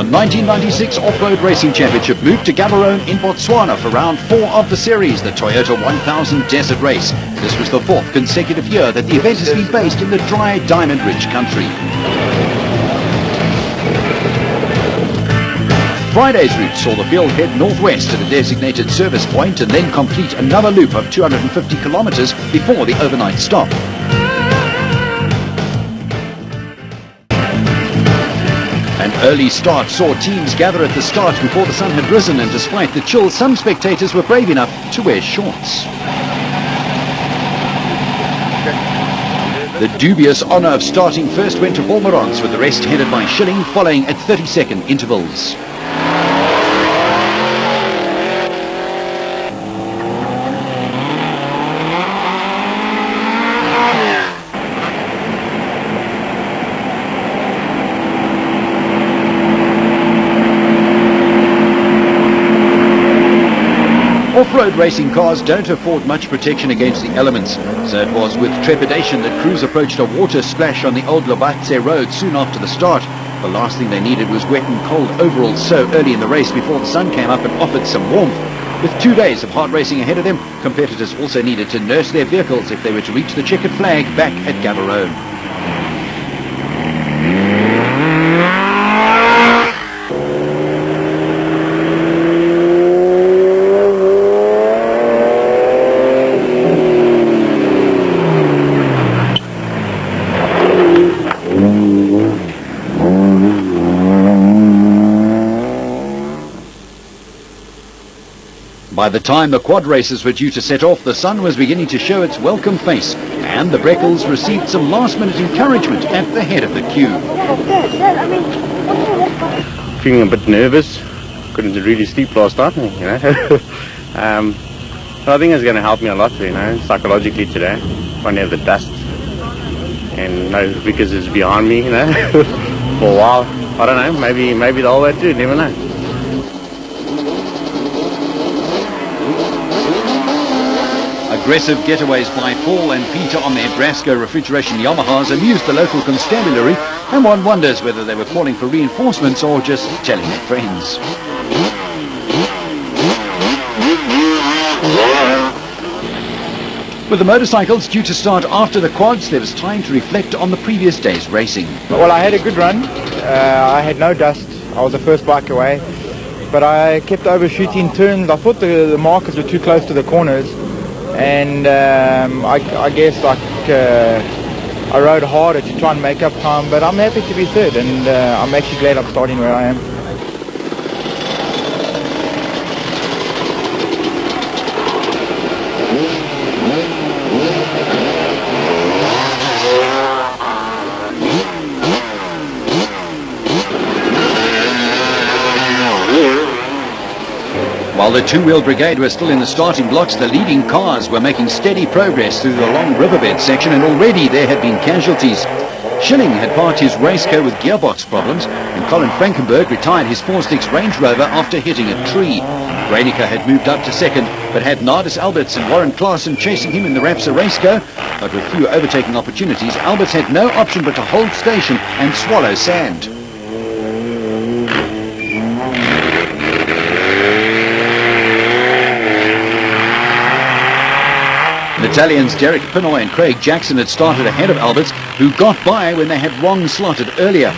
The 1996 Off-Road Racing Championship moved to Gaborone in Botswana for round 4 of the series, the Toyota 1000 Desert Race. This was the 4th consecutive year that the event has been based in the dry, diamond-rich country. Friday's route saw the field head northwest to the designated service point and then complete another loop of 250 kilometers before the overnight stop. An early start saw teams gather at the start before the sun had risen, and despite the chill, some spectators were brave enough to wear shorts. The dubious honour of starting first went to Wolmerans, with the rest headed by Schilling, following at 30-second intervals. Off-road racing cars don't afford much protection against the elements, so it was with trepidation that crews approached a water splash on the old Lobatse road soon after the start. The last thing they needed was wet and cold overalls so early in the race before the sun came up and offered some warmth. With 2 days of hard racing ahead of them, competitors also needed to nurse their vehicles if they were to reach the checkered flag back at Gaborone. By the time the quad races were due to set off, the sun was beginning to show its welcome face, and the Breckles received some last-minute encouragement at the head of the queue. Feeling a bit nervous, couldn't really sleep last night, you know. So I think it's going to help me a lot, you know, psychologically today. Won't have the dust, and no Vickers is behind me, you know, for a while. I don't know, maybe the whole way through, never know. Aggressive getaways by Paul and Peter on their Brasco refrigeration Yamahas amused the local constabulary, and one wonders whether they were calling for reinforcements or just telling their friends. With the motorcycles due to start after the quads, there was time to reflect on the previous day's racing. Well, I had a good run. I had no dust. I was the first bike away, but I kept overshooting turns. I thought the markers were too close to the corners. And I guess I rode harder to try and make up time, but I'm happy to be third, and I'm actually glad I'm starting where I am. While the two-wheel brigade were still in the starting blocks, the leading cars were making steady progress through the long riverbed section, and already there had been casualties. Schilling had parked his race car with gearbox problems, and Colin Frankenberg retired his 4-sticks Range Rover after hitting a tree. Reiniger had moved up to second, but had Nardis Alberts and Warren Klaassen chasing him in the Rapsa race car. But with few overtaking opportunities, Alberts had no option but to hold station and swallow sand. Italians Derek Pinoy and Craig Jackson had started ahead of Alberts, who got by when they had wrong slotted earlier.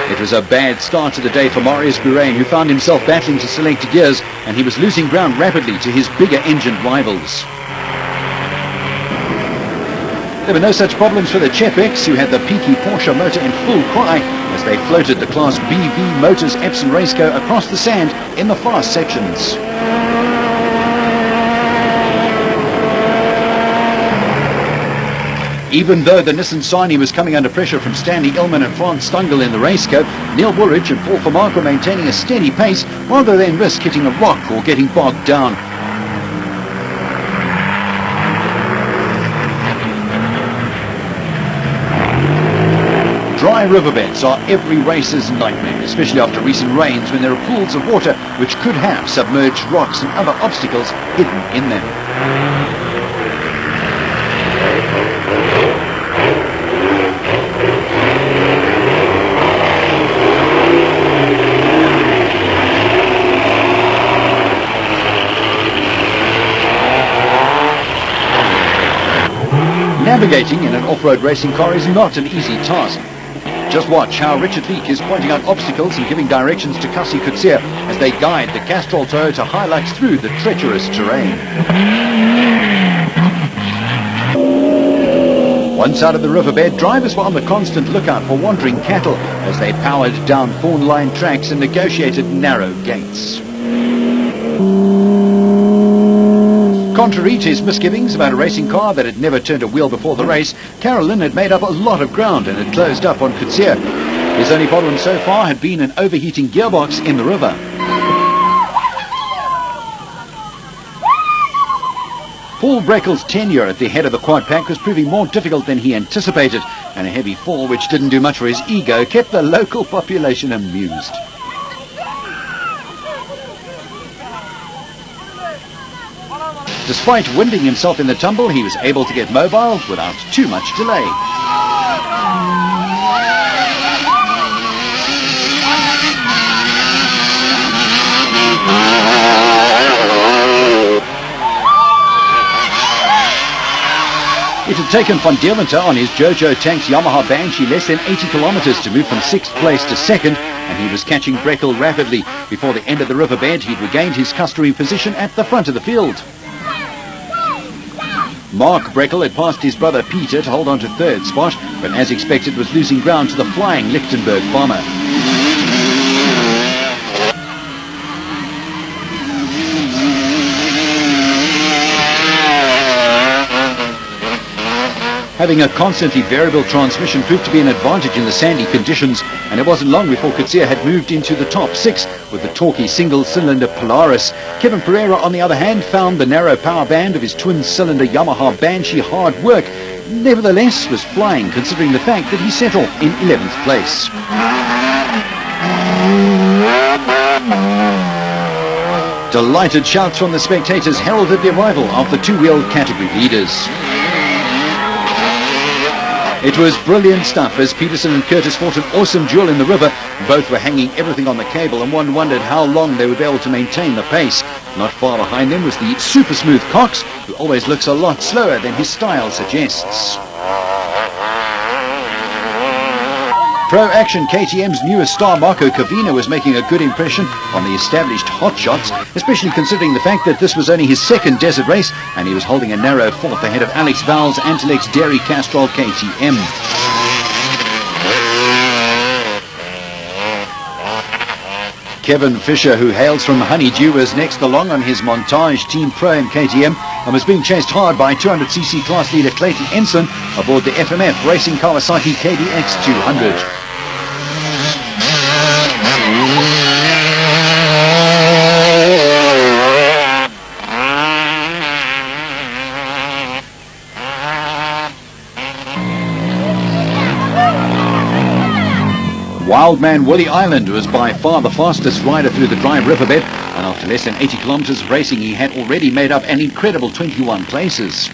It was a bad start to the day for Marius Burain, who found himself battling to select gears, and he was losing ground rapidly to his bigger engined rivals. There were no such problems for the Chepex, who had the peaky Porsche motor in full cry as they floated the Class BV Motors Epson Raceco across the sand in the fast sections. Even though the Nissan Sani was coming under pressure from Stanley Illman and Frans Stangl in the race car, Neil Woolridge and Paul Vermaak were maintaining a steady pace, rather than risk hitting a rock or getting bogged down. Dry riverbeds are every racer's nightmare, especially after recent rains, when there are pools of water which could have submerged rocks and other obstacles hidden in them. Navigating in an off-road racing car is not an easy task. Just watch how Richard Leake is pointing out obstacles and giving directions to Cassie Coetzee as they guide the Castrol Toyota Hilux through the treacherous terrain. One side of the riverbed, drivers were on the constant lookout for wandering cattle as they powered down thorn-lined tracks and negotiated narrow gates. Contrary to his misgivings about a racing car that had never turned a wheel before the race, Carolyn had made up a lot of ground and had closed up on Coetzee. His only problem so far had been an overheating gearbox in the river. Paul Breckel's tenure at the head of the quad pack was proving more difficult than he anticipated, and a heavy fall, which didn't do much for his ego, kept the local population amused. Despite winding himself in the tumble, he was able to get mobile without too much delay. It had taken Van Deventer on his Jojo Tanks Yamaha Banshee less than 80 kilometers to move from 6th place to 2nd, and he was catching Breckel rapidly. Before the end of the riverbed, he'd regained his customary position at the front of the field. Mark Breckel had passed his brother Peter to hold on to 3rd spot, but as expected was losing ground to the flying Lichtenberg Bomber. Having a constantly variable transmission proved to be an advantage in the sandy conditions, and it wasn't long before Coetzee had moved into the top 6 with the torquey single-cylinder Polaris. Kevin Pereira, on the other hand, found the narrow power band of his twin-cylinder Yamaha Banshee hard work, nevertheless was flying considering the fact that he set off in 11th place. Delighted shouts from the spectators heralded the arrival of the two-wheeled category leaders. It was brilliant stuff as Peterson and Curtis fought an awesome duel in the river. Both were hanging everything on the cable, and one wondered how long they would be able to maintain the pace. Not far behind them was the super smooth Cox, who always looks a lot slower than his style suggests. Pro Action KTM's newest star Marco Cavina was making a good impression on the established hotshots, especially considering the fact that this was only his 2nd desert race and he was holding a narrow 4th ahead of Alex Vowles' Antilex Dairy Castrol KTM. Kevin Fisher, who hails from Honeydew, was next along on his Montage Team Pro and KTM and was being chased hard by 200cc class leader Clayton Ensign aboard the FMF Racing Kawasaki KDX 200. Wildman Willie Island was by far the fastest rider through the dry riverbed, and after less than 80 kilometers of racing he had already made up an incredible 21 places.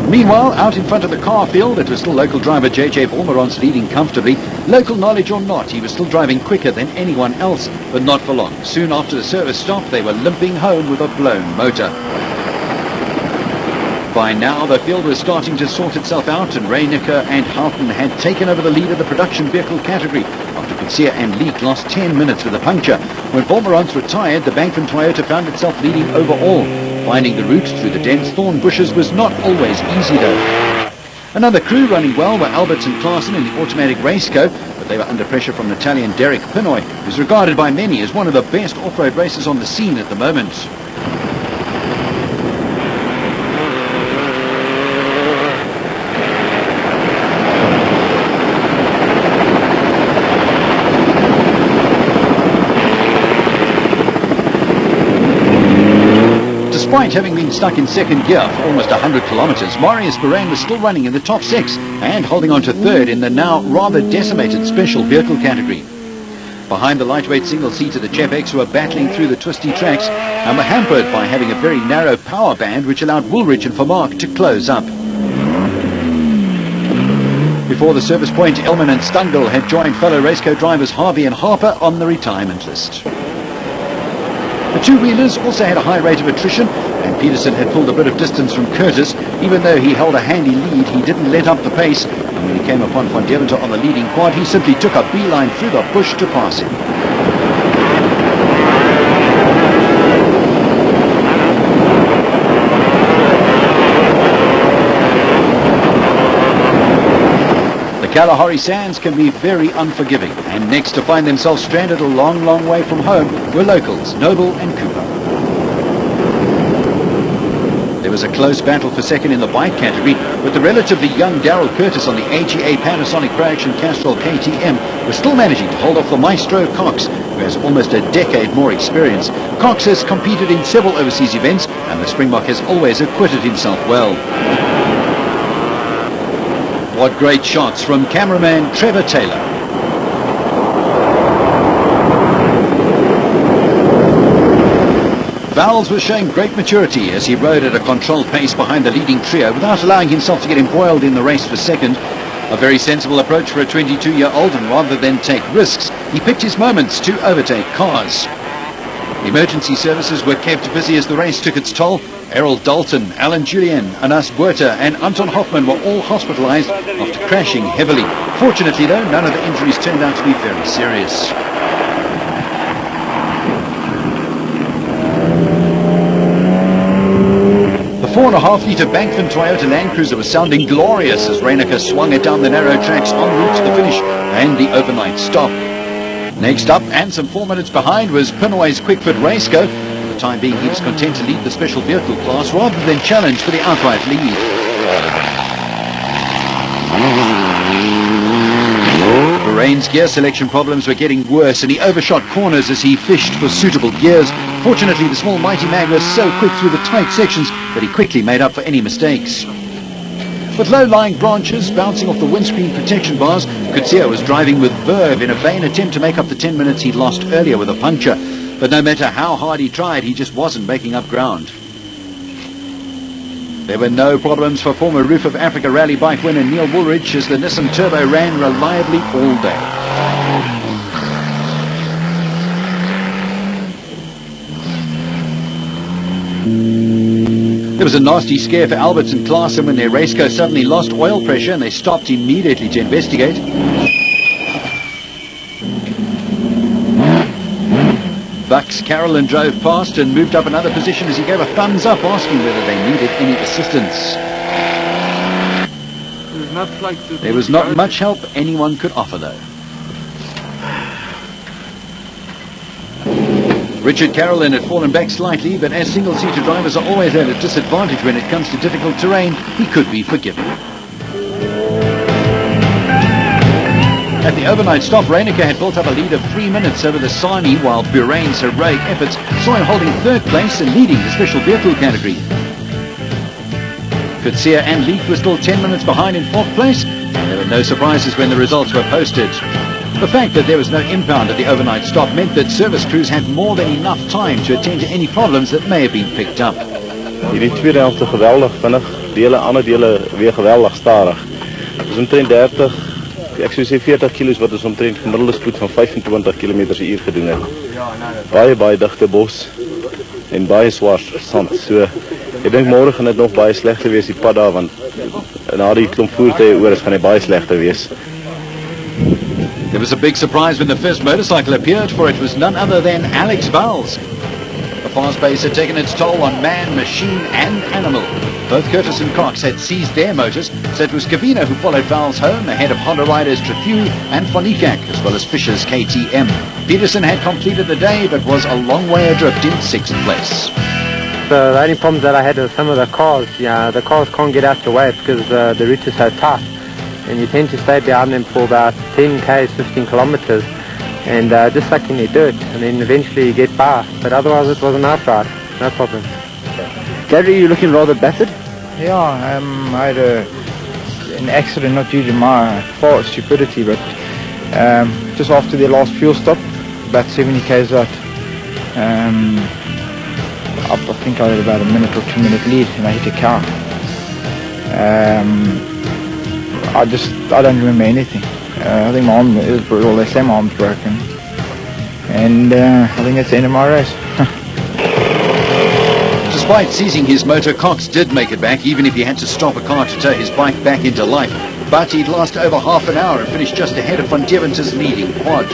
Meanwhile, out in front of the car field, it was still local driver JJ Vormerans leading comfortably. Local knowledge or not, he was still driving quicker than anyone else, but not for long. Soon after the service stop, they were limping home with a blown motor. By now, the field was starting to sort itself out, and Reynicker and Houghton had taken over the lead of the production vehicle category after Coetzee and Leake lost 10 minutes with a puncture. When Vormerans retired, the Bankman Toyota found itself leading overall. Finding the route through the dense thorn bushes was not always easy, though. Another crew running well were Alberts and Klaassen in the automatic Raceco, but they were under pressure from Italian Derek Pinoy, who's regarded by many as one of the best off-road racers on the scene at the moment. Despite having been stuck in 2nd gear for almost 100 kilometers, Marius Bahrain was still running in the top 6 and holding on to 3rd in the now rather decimated special vehicle category. Behind the lightweight single-seater, the Chepex were battling through the twisty tracks and were hampered by having a very narrow power band which allowed Woolrich and Vermaak to close up. Before the service point, Elman and Stungel had joined fellow Raceco drivers Harvey and Harper on the retirement list. The two-wheelers also had a high rate of attrition, and Peterson had pulled a bit of distance from Curtis. Even though he held a handy lead, he didn't let up the pace, and when he came upon Van Deventer on the leading quad, he simply took a beeline through the bush to pass him. The Kalahari Sands can be very unforgiving, and next to find themselves stranded a long, long way from home were locals, Noble and Cooper. There was a close battle for second in the bike category, but the relatively young Darrell Curtis on the AGA Panasonic Pro-Action Castrol KTM was still managing to hold off the maestro Cox, who has almost a decade more experience. Cox has competed in several overseas events, and the Springbok has always acquitted himself well. What great shots from cameraman Trevor Taylor. Vowles was showing great maturity as he rode at a controlled pace behind the leading trio without allowing himself to get embroiled in the race for second. A very sensible approach for a 22-year-old, and rather than take risks, he picked his moments to overtake cars. Emergency services were kept busy as the race took its toll. Errol Dalton, Alan Julian, Anas Buerta and Anton Hoffman were all hospitalized after crashing heavily. Fortunately though, none of the injuries turned out to be very serious. The 4.5-litre Bankman Toyota Land Cruiser was sounding glorious as Reiniger swung it down the narrow tracks en route to the finish and the overnight stop. Next up, and some 4 minutes behind, was Pinoy's Quickfoot Raceco. For the time being, he was content to lead the special vehicle class rather than challenge for the outright lead. Bahrain's gear selection problems were getting worse, and he overshot corners as he fished for suitable gears. Fortunately, the small Mighty Mag was so quick through the tight sections that he quickly made up for any mistakes. With low-lying branches bouncing off the windscreen protection bars, Coetzee was driving with verve in a vain attempt to make up the 10 minutes he'd lost earlier with a puncture. But no matter how hard he tried, he just wasn't making up ground. There were no problems for former Roof of Africa Rally bike winner Neil Woolridge as the Nissan Turbo ran reliably all day. There was a nasty scare for Alberts and Klaassen when their Raceco suddenly lost oil pressure and they stopped immediately to investigate. Bucks Carolyn drove past and moved up another position as he gave a thumbs up, asking whether they needed any assistance. There was not much help anyone could offer though. Richard Carolyn had fallen back slightly, but as single-seater drivers are always at a disadvantage when it comes to difficult terrain, he could be forgiven. At the overnight stop, Reiniger had built up a lead of 3 minutes over the Sani, while Bahrain's heroic efforts saw him holding third place and leading the special vehicle category. Coetzee and Leek were still 10 minutes behind in fourth place, and there were no surprises when the results were posted. The fact that there was no impound at the overnight stop meant that service crews had more than enough time to attend to any problems that may have been picked up. Hierdie tweede helfte geweldig vinnig, dele ander dele weer geweldig stadig. Dis omtrent 30, ek sou sê 40 kilos wat ons omtrent gemiddelde spoed van 25 km/h gedoen het. Baie digte bos en baie swart sand. So ek dink môre gaan dit nog baie slegter wees die pad daar, want na die klomp voertuie oor is gaan dit baie slegter wees. There was a big surprise when the first motorcycle appeared, for it was none other than Alex Vowles. The fast pace had taken its toll on man, machine and animal. Both Curtis and Cox had seized their motors, so it was Cavino who followed Vowles home ahead of Honda riders Trefue and Van Niekerk, as well as Fisher's KTM. Peterson had completed the day, but was a long way adrift in 6th place. The only problems that I had with some of the cars, the cars can't get out the way because the route is so tight. And you tend to stay behind them for about 10 k's, 15 kilometers, and just sucking their dirt, and then eventually you get by. But otherwise it was a nice ride, no problem. Gary, you're looking rather battered? Yeah, I had an accident, not due to my fault, stupidity, but just after their last fuel stop, about 70 k's out, I think I had about a minute or 2 minute lead, and I hit a car. I don't remember anything. I think my arm is brutal. They say my arm's broken, and I think that's the end of my race. Despite seizing his motor, Cox did make it back, even if he had to stop a car to tow his bike back into life. But he'd lost over half an hour and finished just ahead of Van Deventer's leading quad.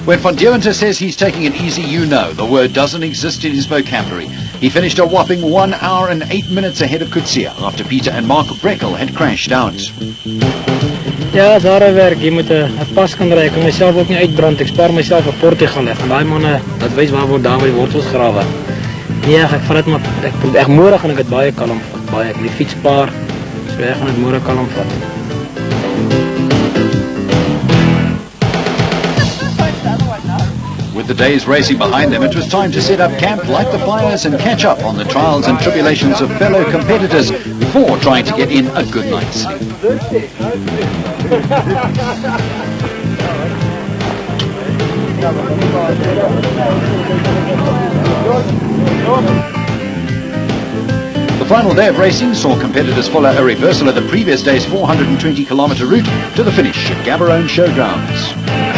When Van Deventer says he's taking it easy, you know the word doesn't exist in his vocabulary. He finished a whopping 1 hour and 8 minutes ahead of Coetzee after Peter and Mark Breckel had crashed out. Ja, is harde werk. Jy moet 'n pas kan ry. Ek kan myself ook nie uitbrand. Ek spaar myself 'n portie gaan leg. En daai manne, dat wys waar word daar by die wortels grawe. Nee, ek vat dit maar ek môre gaan ek dit baie kalm vat. Baie ek die fiets spaar. So ek gaan dit môre kalm vat. With the day's racing behind them, it was time to set up camp, light the fires and catch up on the trials and tribulations of fellow competitors before trying to get in a good night's sleep. The final day of racing saw competitors follow a reversal of the previous day's 420-kilometre route to the finish at Gaborone Showgrounds.